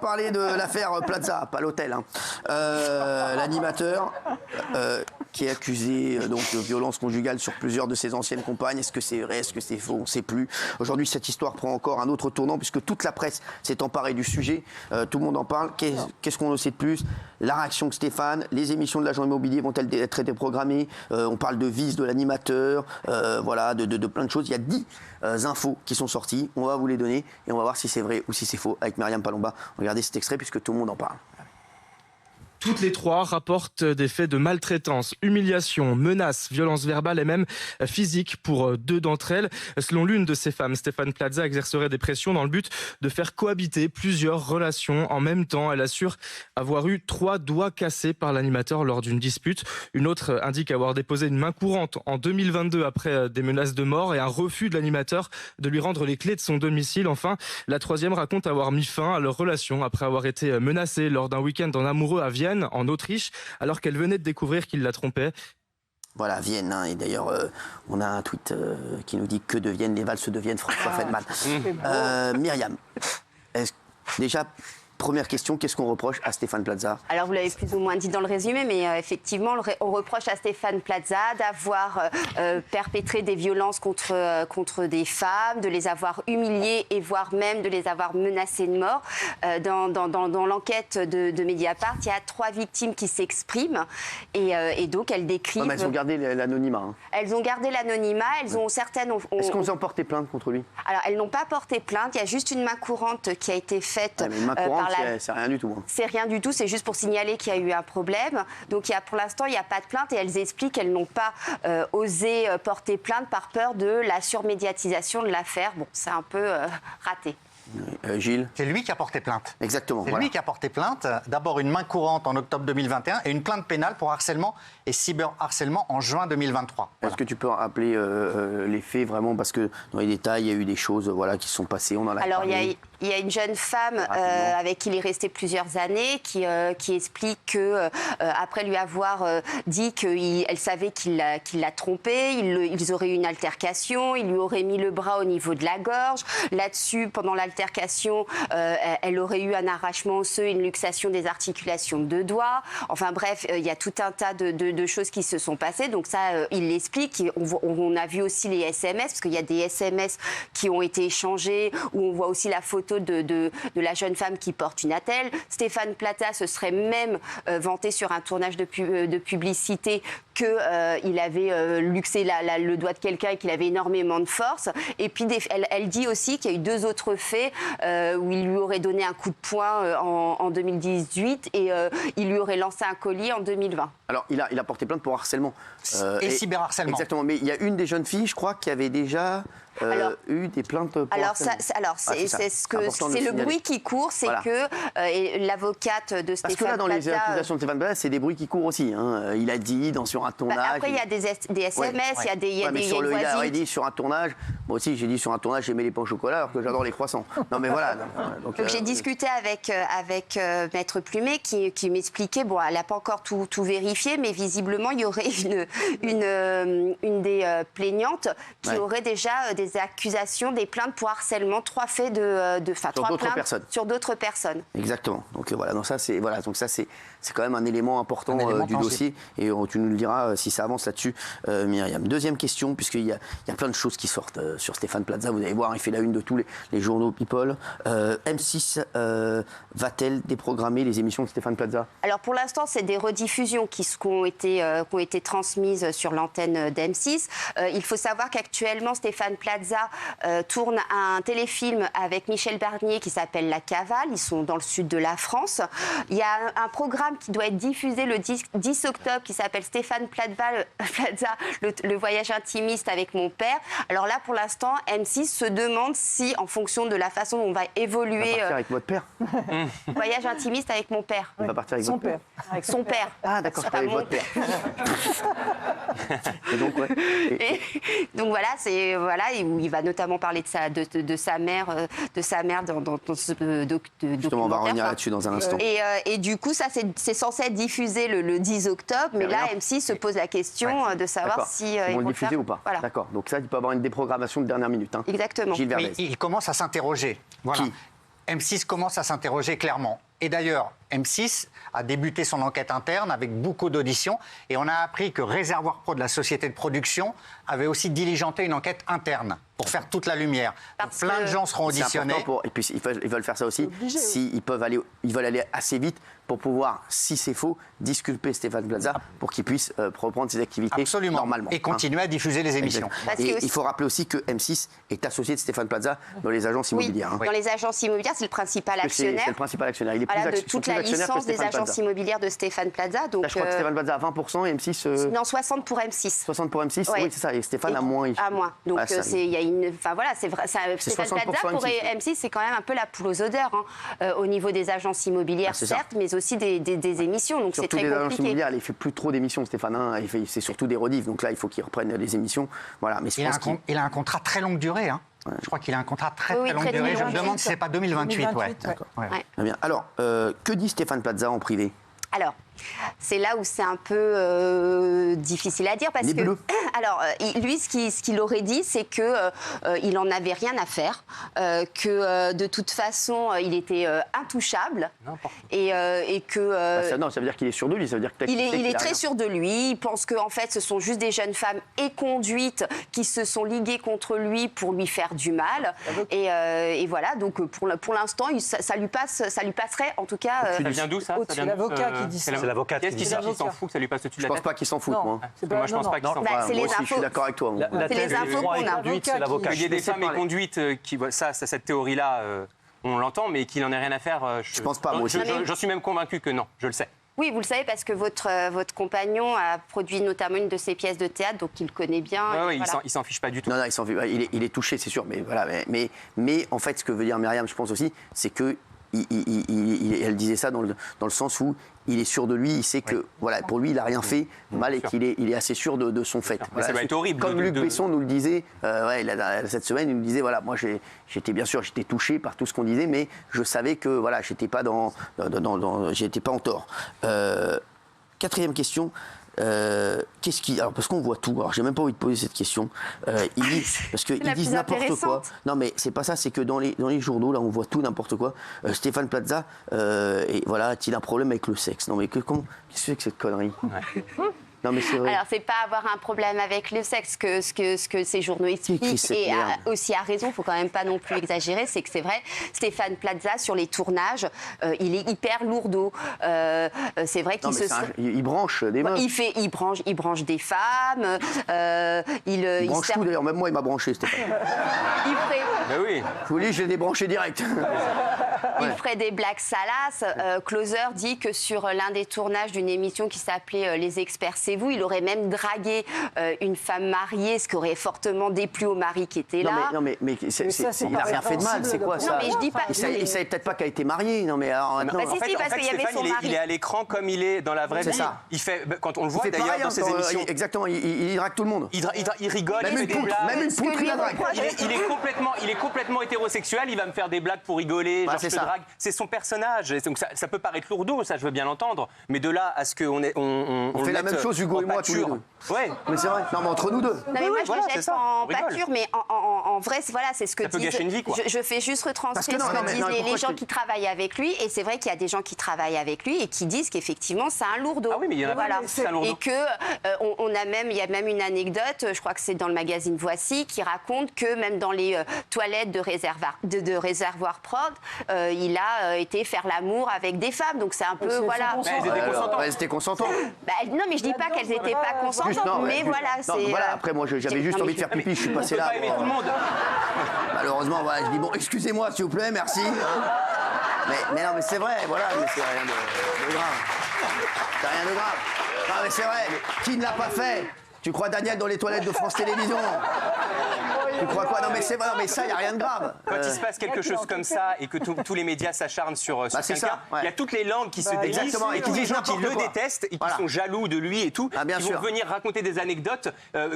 parler de l'affaire Plaza, pas l'hôtel. Hein. L'animateur qui est accusé donc, de violence conjugale sur plusieurs de ses anciennes compagnes. Est-ce que c'est vrai, est-ce que c'est faux? On ne sait plus. Aujourd'hui, cette histoire prend encore un autre tournant puisque toute la presse s'est emparée du sujet. Tout le monde en parle. Qu'est-ce qu'on en sait de plus? La réaction de Stéphane, les émissions de l'agent immobilier vont-elles être déprogrammées? On parle de vice de l'animateur, voilà, de plein de choses. Il y a 10 infos qui sont sorties. On va vous les donner et on va voir si c'est vrai ou si c'est faux avec Myriam Palomba. Regardez cet extrait puisque tout le monde en parle. Toutes les trois rapportent des faits de maltraitance, humiliation, menaces, violences verbales et même physiques pour 2 d'entre elles. Selon l'une de ces femmes, Stéphane Plaza exercerait des pressions dans le but de faire cohabiter plusieurs relations en même temps. Elle assure avoir eu 3 doigts cassés par l'animateur lors d'une dispute. Une autre indique avoir déposé une main courante en 2022 après des menaces de mort et un refus de l'animateur de lui rendre les clés de son domicile. Enfin, la troisième raconte avoir mis fin à leur relation après avoir été menacée lors d'un week-end en amoureux à Vienne, en Autriche, alors qu'elle venait de découvrir qu'il la trompait. Voilà, Vienne, hein, et d'ailleurs, on a un tweet qui nous dit que deviennent les valses de Vienne, François Feldman. Myriam, déjà, première question, qu'est-ce qu'on reproche à Stéphane Plaza? Alors, vous l'avez plus ou moins dit dans le résumé, mais effectivement, on reproche à Stéphane Plaza d'avoir perpétré des violences contre des femmes, de les avoir humiliées et voire même de les avoir menacées de mort. Dans l'enquête de Mediapart, il y a 3 victimes qui s'expriment et donc elles décrivent... mais elles ont gardé l'anonymat. Hein. Elles ont gardé l'anonymat, elles ont certaines... Est-ce qu'on s'est porté plainte contre lui? Alors, elles n'ont pas porté plainte, il y a juste une main courante qui a été faite par c'est rien du tout. Hein. C'est rien du tout, c'est juste pour signaler qu'il y a eu un problème. Donc pour l'instant, il n'y a pas de plainte et elles expliquent qu'elles n'ont pas osé porter plainte par peur de la surmédiatisation de l'affaire. Bon, c'est un peu raté. Gilles? C'est lui qui a porté plainte. Exactement. C'est lui qui a porté plainte. D'abord une main courante en octobre 2021 et une plainte pénale pour harcèlement et cyberharcèlement en juin 2023. Est-ce que tu peux rappeler les faits vraiment? Parce que dans les détails, il y a eu des choses qui se sont passées. On en a parlé. Il y a une jeune femme avec qui il est resté plusieurs années qui explique que après lui avoir dit qu'elle savait qu'il l'a trompée, ils auraient eu une altercation, il lui aurait mis le bras au niveau de la gorge. Là-dessus, pendant l'altercation, elle aurait eu un arrachement osseux, une luxation des articulations de 2 doigts. Enfin bref, il y a tout un tas de choses qui se sont passées. Donc ça, il l'explique. On a vu aussi les SMS, parce qu'il y a des SMS qui ont été échangés, où on voit aussi la photo de la jeune femme qui porte une attelle. Stéphane Plaza se serait même vanté sur un tournage de publicité qu'il avait luxé le doigt de quelqu'un et qu'il avait énormément de force. Et puis elle dit aussi qu'il y a eu 2 autres faits où il lui aurait donné un coup de poing en 2018 et il lui aurait lancé un colis en 2020. Alors il a porté plainte pour harcèlement. Et cyberharcèlement. Exactement, mais il y a une des jeunes filles, je crois, qui avait déjà... eu des plaintes pour harcèlement. C'est le bruit qui court, c'est que l'avocate de Stéphane Plaza... Parce que là, dans les accusations de Stéphane Plaza, c'est des bruits qui courent aussi. Hein. Il a dit sur un tournage... après, il y a des SMS, il y a des voisines... Il a dit sur un tournage... Moi aussi, j'ai dit sur un tournage, j'aimais les pains au chocolat alors que j'adore les croissants. Non, mais voilà. Donc j'ai discuté avec Maître Plumet qui m'expliquait, bon, elle n'a pas encore tout vérifié, mais visiblement, il y aurait une des plaignantes qui aurait déjà des accusations, des plaintes pour harcèlement, 3 faits sur d'autres personnes. Exactement. Donc voilà, donc ça c'est quand même un élément important du dossier et tu nous le diras si ça avance là-dessus, Myriam. Deuxième question, puisqu'il y a plein de choses qui sortent sur Stéphane Plaza. Vous allez voir, il fait la une de tous les journaux People. M6 va-t-elle déprogrammer les émissions de Stéphane Plaza? Alors pour l'instant, c'est des rediffusions qui ont été transmises sur l'antenne d'M6. Il faut savoir qu'actuellement, Stéphane Plaza tourne un téléfilm avec Michel Barnier qui s'appelle La Cavale. Ils sont dans le sud de la France. Il y a un programme qui doit être diffusé le 10 octobre qui s'appelle Stéphane Plaza, le voyage intimiste avec mon père. Alors là, pour l'instant, M6 se demande si, en fonction de la façon dont on va évoluer... Il va partir avec votre père. Voyage intimiste avec mon père. Il va partir avec votre père. Avec son père. Ah d'accord, c'est pas avec votre père. Et donc, donc voilà, il va notamment parler de sa mère dans ce documentaire. Justement, on va revenir là-dessus dans un instant. Et du coup, ça c'est censé être diffusé le 10 octobre, mais là, M6 se pose la question de savoir si ils vont le diffuser ou pas. Voilà. D'accord. Donc ça, il peut avoir une déprogrammation de dernière minute. Hein. Exactement. Gilles Verdez. Mais il commence à s'interroger. Voilà. Qui? M6 commence à s'interroger clairement. Et d'ailleurs, M6 a débuté son enquête interne avec beaucoup d'auditions et on a appris que Réservoir Pro de la société de production avait aussi diligenté une enquête interne pour faire toute la lumière. Donc, plein de gens seront auditionnés. Et puis ils veulent faire ça aussi. Ils veulent aller assez vite pour pouvoir, si c'est faux, disculper Stéphane Plaza pour qu'il puisse reprendre ses activités normalement. Et continuer à diffuser les émissions. Et il faut rappeler aussi que M6 est associé de Stéphane Plaza dans les agences immobilières. Dans les agences immobilières, c'est le principal actionnaire. C'est le principal actionnaire. Il est de toute la licence des agences immobilières de Stéphane Plaza. Donc, là, je crois que Stéphane Plaza a 20% et M6... Non, 60 pour M6. 60 pour M6, oui, c'est ça. Et Stéphane a moins. À moins. Donc, il y a une... Enfin, voilà, c'est vrai. Stéphane Plaza, pour M6, c'est quand même un peu la poule aux odeurs, au niveau des agences immobilières, certes, mais aussi des émissions. Donc, c'est très compliqué. Surtout des agences immobilières, il fait plus trop d'émissions, Stéphane. C'est surtout des rediffs. Donc là, il faut qu'il reprenne les émissions. Voilà. Mais il a un contrat très longue durée, hein. Ouais. Je crois qu'il a un contrat très longue durée. Je me demande si c'est pas 2028. D'accord. Très bien. Alors, que dit Stéphane Plaza en privé? Alors, c'est là où c'est un peu difficile à dire parce que, alors, lui, ce qu'il aurait dit, c'est que il en avait rien à faire, que de toute façon, il était intouchable, et que. Non, ça veut dire qu'il est sûr de lui. Ça veut dire que il est très sûr de lui. Il pense que en fait, ce sont juste des jeunes femmes éconduites qui se sont liguées contre lui pour lui faire du mal, et voilà. Donc pour l'instant, ça lui passerait, en tout cas. Ça vient d'où ça? C'est l'avocat qui dit ça. C'est l'avocat qui s'en fout que ça lui passe au-dessus de la tête. Je pense pas qu'il s'en fout, moi. Moi, je pense pas qu'il s'en fout. C'est les infos. Je suis d'accord avec toi. C'est les infos qu'on a. C'est l'avocat. Il y a des femmes éconduites qui, cette théorie-là, on l'entend, mais qu'il n'en ait rien à faire. Je pense pas, moi aussi. J'en suis même convaincu que non, je le sais. Oui, vous le savez parce que votre compagnon a produit notamment une de ses pièces de théâtre, donc il connaît bien. Oui, voilà. Il s'en fiche pas du tout. Non, il est touché, c'est sûr. Mais voilà. Mais en fait, ce que veut dire Myriam, je pense aussi, c'est que elle disait ça dans le sens où il est sûr de lui, il sait que voilà, pour lui, il n'a rien fait mal et qu'il est assez sûr de son fait. Voilà, ça va être horrible. Comme Luc Besson nous le disait cette semaine, il nous disait voilà, moi j'étais touché par tout ce qu'on disait, mais je savais que voilà, j'étais pas j'étais pas en tort. Quatrième question. Alors parce qu'on voit tout. Alors j'ai même pas envie de poser cette question. Parce qu'ils disent n'importe quoi. Non mais c'est pas ça. C'est que dans les journaux là, on voit tout n'importe quoi. Stéphane Plaza, a-t-il un problème avec le sexe? Non mais qu'est-ce que c'est que cette connerie? Non, mais c'est vrai. Alors, c'est pas avoir un problème avec le sexe, ce que ces journaux expliquent, et aussi à raison, il faut quand même pas non plus exagérer, c'est que c'est vrai, Stéphane Plaza, sur les tournages, il est hyper lourdeau. C'est vrai qu'il il branche des meufs. Il branche des femmes. Il branche tout, d'ailleurs, même moi, il m'a branché, Stéphane. Ben oui. Je vous dis, je l'ai débranché direct. Il ferait des blagues salaces. Closer dit que sur l'un des tournages d'une émission qui s'appelait Les Experts, c'est vous, il aurait même dragué une femme mariée, ce qui aurait fortement déplu au mari qui était là. Non mais il n'a rien fait de mal, c'est quoi ça? Non mais je dis pas. Il savait peut-être pas qu'elle était mariée. Non mais alors. En fait, Stéphane, il est à l'écran comme il est dans la vraie vie. Ça. Il fait quand on le voit d'ailleurs dans ses émissions. Exactement, il drague tout le monde. Il rigole, même il fait des blagues. Même une poutre, il la drague. Il est complètement hétérosexuel. Il va me faire des blagues pour rigoler. Genre je te drague. C'est son personnage. Donc ça peut paraître lourdeau, ça je veux bien l'entendre. Mais de là à ce qu'on fait la même chose, Hugo et moi, tous les deux. Ouais. Mais c'est vrai. Non, mais entre nous deux. Non, mais moi, je ne jette pas en pâture, mais en vrai, voilà, c'est ce que disent. Ça peut gâcher une vie, quoi. Je fais juste retranscrire ce que disent les gens qui travaillent avec lui. Et c'est vrai qu'il y a des gens qui travaillent avec lui et qui disent qu'effectivement, c'est un lourdeau. Ah oui, mais il y en a voilà. C'est un lourdeau. Et que il y a même une anecdote, je crois que c'est dans le magazine Voici, qui raconte que même dans les toilettes de Réservoir Prod, il a été faire l'amour avec des femmes. Donc c'est un peu, voilà. Elles étaient consentantes. Non, mais je dis pas qu'elles n'étaient pas consentantes, mais voilà. Voilà, après, moi, j'avais juste envie de faire pipi, je suis passé là. Pas aimer tout le monde. Malheureusement, voilà, je dis bon, excusez-moi, s'il vous plaît, merci. Mais non, mais c'est vrai, voilà, mais c'est rien de grave. C'est rien de grave. Non, mais c'est vrai, qui ne l'a pas fait? Tu crois Daniel dans les toilettes de France Télévisions? Tu crois quoi? Non mais c'est vrai, non mais ça, il n'y a rien de grave. Quand il se passe quelque chose comme ça et que tous les médias s'acharnent sur quelqu'un, il y a toutes les langues qui se dédient. Exactement, et qui des disent gens qui le quoi. détestent et qui sont jaloux de lui et tout, qui vont venir raconter des anecdotes, de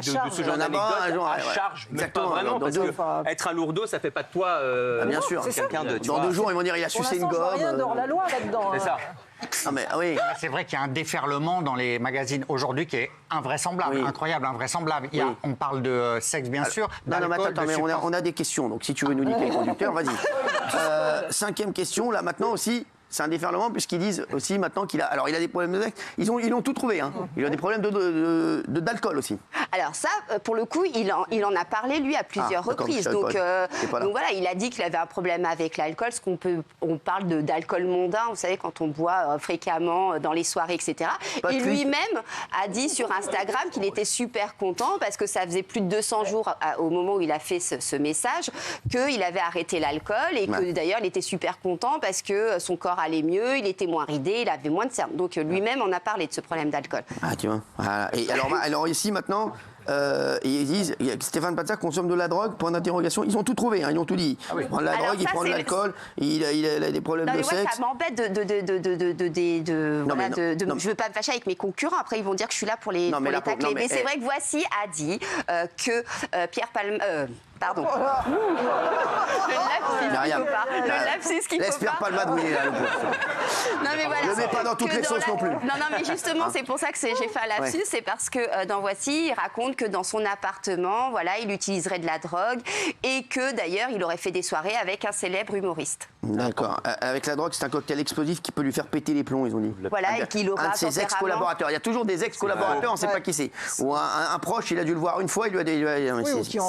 ce genre d'anecdotes à charge, mais pas vraiment, parce que être un lourdeau, ça fait pas de toi bien sûr. quelqu'un de... Dans 2 jours, ils vont dire il a sucé une gomme. Rien d'hors la loi là-dedans. C'est ça. Non, mais, oui. C'est vrai qu'il y a un déferlement dans les magazines aujourd'hui qui est invraisemblable, incroyable, invraisemblable. On parle de sexe, bien sûr. Non, mais attends, mais on a des questions. Donc, si tu veux nous niquer les conducteurs, vas-y. 5e question, là, maintenant aussi. C'est un déferlement puisqu'ils disent aussi maintenant qu'il a... Alors, il a des problèmes de sexe. Ils l'ont tout trouvé. Hein. Il a des problèmes d'alcool aussi. Alors ça, pour le coup, il en a parlé, lui, à plusieurs reprises. Donc voilà, il a dit qu'il avait un problème avec l'alcool. On parle d'alcool mondain, vous savez, quand on boit fréquemment dans les soirées, etc. Et lui-même a dit sur Instagram qu'il était super content parce que ça faisait plus de 200 jours au moment où il a fait ce message qu'il avait arrêté l'alcool et que d'ailleurs, il était super content parce que son corps allait mieux, il était moins ridé, il avait moins de cernes. Donc lui-même en a parlé de ce problème d'alcool. Ah, tu vois. Voilà. Et alors ici maintenant, ils disent Stéphane Plaza consomme de la drogue, point d'interrogation. Ils ont tout trouvé, hein, ils ont tout dit. Il prend de la drogue, il prend de l'alcool, il a des problèmes de sexe. Ça m'embête je veux pas me fâcher avec mes concurrents. Après, ils vont dire que je suis là pour les tacler. Mais c'est vrai que Voici a dit que Pierre Palmade... Pardon. Le lapsus qu'il faut pas. Laisse Pierre Palmade briller là, le pauvre. Non, mais voilà. Ne le mets pas dans toutes les sauces non plus. Non, mais justement, c'est pour ça que j'ai fait un lapsus. C'est parce que dans Voici, il raconte que dans son appartement, voilà, il utiliserait de la drogue et que d'ailleurs, il aurait fait des soirées avec un célèbre humoriste. D'accord. Avec la drogue, c'est un cocktail explosif qui peut lui faire péter les plombs, ils ont dit. Voilà, et qu'il aura un de ses ex-collaborateurs. Il y a toujours des ex-collaborateurs, on ne sait pas qui c'est. Ou un proche, il a dû le voir une fois, il lui a dit...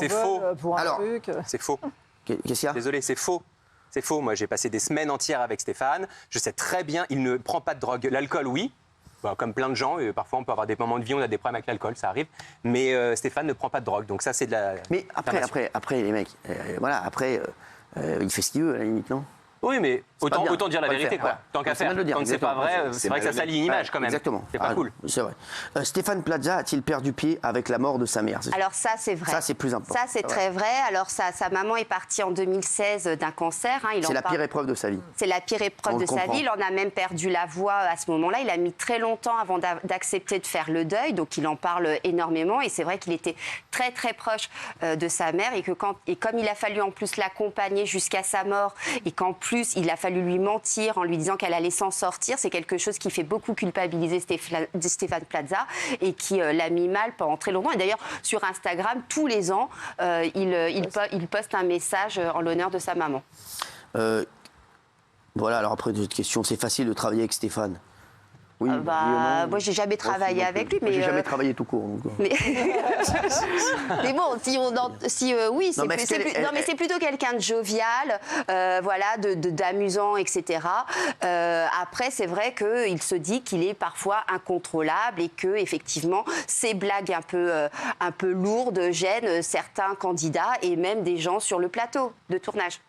C'est faux. Alors, c'est faux. Qu'est-ce qu'il y a ? Désolé, c'est faux. C'est faux. Moi, j'ai passé des semaines entières avec Stéphane. Je sais très bien, il ne prend pas de drogue. L'alcool, oui. Bah, comme plein de gens, parfois on peut avoir des moments de vie, on a des problèmes avec l'alcool, ça arrive. Mais Stéphane ne prend pas de drogue, donc ça c'est de la... Mais après les mecs, il fait ce qu'il veut à la limite, non ? Oui, mais autant dire la vérité, quoi. Tant qu'à faire. Quand c'est pas vrai, c'est vrai que ça salit une image, quand même. Exactement. C'est pas cool. C'est vrai. Stéphane Plaza a-t-il perdu pied avec la mort de sa mère ? Alors ça, c'est vrai. Ça, c'est plus important. Ça, c'est très vrai. Alors sa maman est partie en 2016 d'un cancer. C'est la pire épreuve de sa vie. C'est la pire épreuve de sa vie. Il en a même perdu la voix à ce moment-là. Il a mis très longtemps avant d'accepter de faire le deuil. Donc il en parle énormément. Et c'est vrai qu'il était très, très proche de sa mère. Et comme il a fallu en plus l'accompagner jusqu'à sa mort, et qu'en plus, il a fallu lui mentir en lui disant qu'elle allait s'en sortir. C'est quelque chose qui fait beaucoup culpabiliser Stéphane Plaza et qui l'a mis mal pendant très longtemps. Et d'ailleurs, sur Instagram, tous les ans, il poste un message en l'honneur de sa maman. Voilà, alors après, d'autres questions. C'est facile de travailler avec Stéphane. Oui, moi, j'ai jamais travaillé avec lui, mais j'ai jamais travaillé tout court. Donc. Mais bon, c'est plutôt quelqu'un de jovial, voilà, d'amusant, etc. Après, c'est vrai qu'il se dit qu'il est parfois incontrôlable et que effectivement, ces blagues un peu lourdes gênent certains candidats et même des gens sur le plateau de tournage.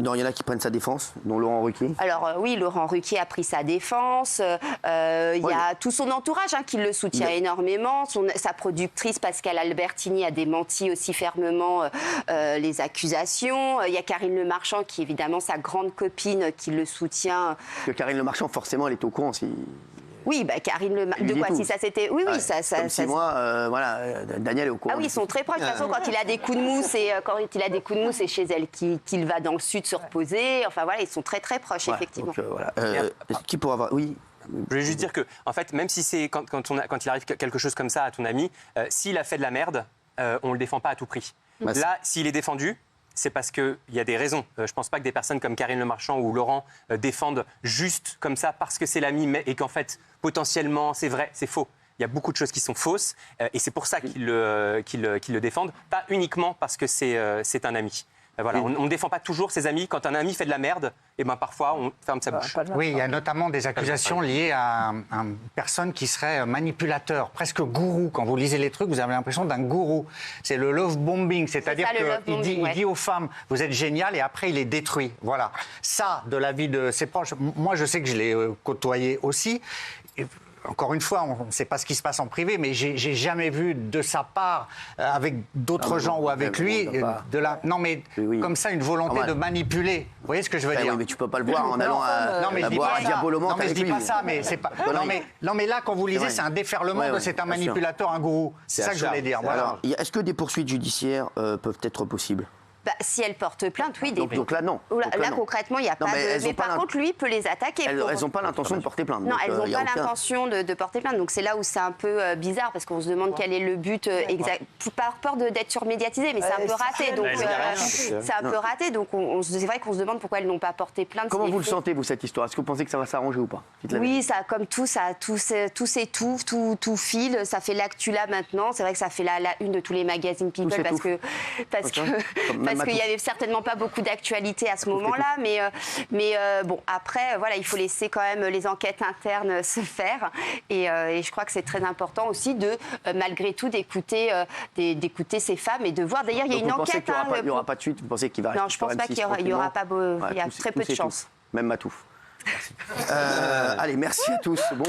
Non, il y en a qui prennent sa défense, dont Laurent Ruquier. Alors oui, Laurent Ruquier a pris sa défense. Il y a tout son entourage qui le soutient énormément. Sa productrice Pascale Albertini a démenti aussi fermement les accusations. Il y a Karine Le Marchand qui est évidemment sa grande copine qui le soutient. Parce que Karine Le Marchand, forcément, elle est au courant si... Oui, Karine Le Marchand. De quoi si ça c'était. Oui, ouais, ça. Comme si moi, Daniel est au courant. Ah oui, ils sont très proches. De toute façon, quand il a des coups de mousse, c'est chez elle qu'il va dans le sud se reposer. Enfin voilà, ils sont très très proches, effectivement. Donc, qui pourra avoir. Oui. Je voulais juste dire que, en fait, même si c'est quand il arrive quelque chose comme ça à ton ami, s'il a fait de la merde, on le défend pas à tout prix. Là, s'il est défendu, c'est parce qu'il y a des raisons. Je ne pense pas que des personnes comme Karine Le Marchand ou Laurent défendent juste comme ça parce que c'est l'ami et qu'en fait, potentiellement, c'est vrai, c'est faux. Il y a beaucoup de choses qui sont fausses et c'est pour ça qu'ils le défendent, pas uniquement parce que c'est un ami. Voilà, on ne défend pas toujours ses amis. Quand un ami fait de la merde, parfois, on ferme sa bouche. Oui, il y a notamment des accusations liées à une personne qui serait manipulateur, presque gourou. Quand vous lisez les trucs, vous avez l'impression d'un gourou. C'est le love bombing, c'est-à-dire qu'il dit aux femmes, vous êtes génial, et après, il les détruit. Voilà. Ça, de la vie de ses proches, moi, je sais que je l'ai côtoyé aussi. Encore une fois, on ne sait pas ce qui se passe en privé, mais j'ai jamais vu de sa part, avec d'autres gens ou avec lui, comme ça, une volonté de manipuler. Vous voyez ce que je veux dire ? Oui, mais tu peux pas le voir en allant à boire à Diabolomante. Non, mais je dis pas ça, mais c'est pas. Non, mais là, quand vous lisez, c'est un déferlement de c'est un manipulateur, un gourou. C'est ça que je voulais dire. Voilà. Alors, est-ce que des poursuites judiciaires peuvent être possibles ? Si elle porte plainte, oui. Donc là, non. Là, concrètement, il n'y a pas de... Mais par contre, lui peut les attaquer. Elles n'ont pas l'intention de porter plainte. Non, elles n'ont pas l'intention de porter plainte. Donc c'est là où c'est un peu bizarre, parce qu'on se demande quel est le but exact. Par peur d'être surmédiatisé, mais c'est un peu raté. Donc c'est un peu raté. Donc c'est vrai qu'on se demande pourquoi elles n'ont pas porté plainte. Comment vous le sentez, vous, cette histoire? Est-ce que vous pensez que ça va s'arranger ou pas? Oui, ça, comme tout, tout s'étouffe, tout file. Ça fait l'actu là maintenant. C'est vrai que ça fait la une de tous les magazines People parce qu'il y avait certainement pas beaucoup d'actualité à ce moment-là. Mais bon, après, voilà, il faut laisser quand même les enquêtes internes se faire. Et je crois que c'est très important aussi de, malgré tout, d'écouter ces femmes et de voir. D'ailleurs, il y a une enquête. Il n'y aura pas de suite. Vous pensez qu'il va rester? Non, je pense pas qu'il y aura pas. Il y a très peu de chance. Même Matouf. Allez, merci à tous. Bon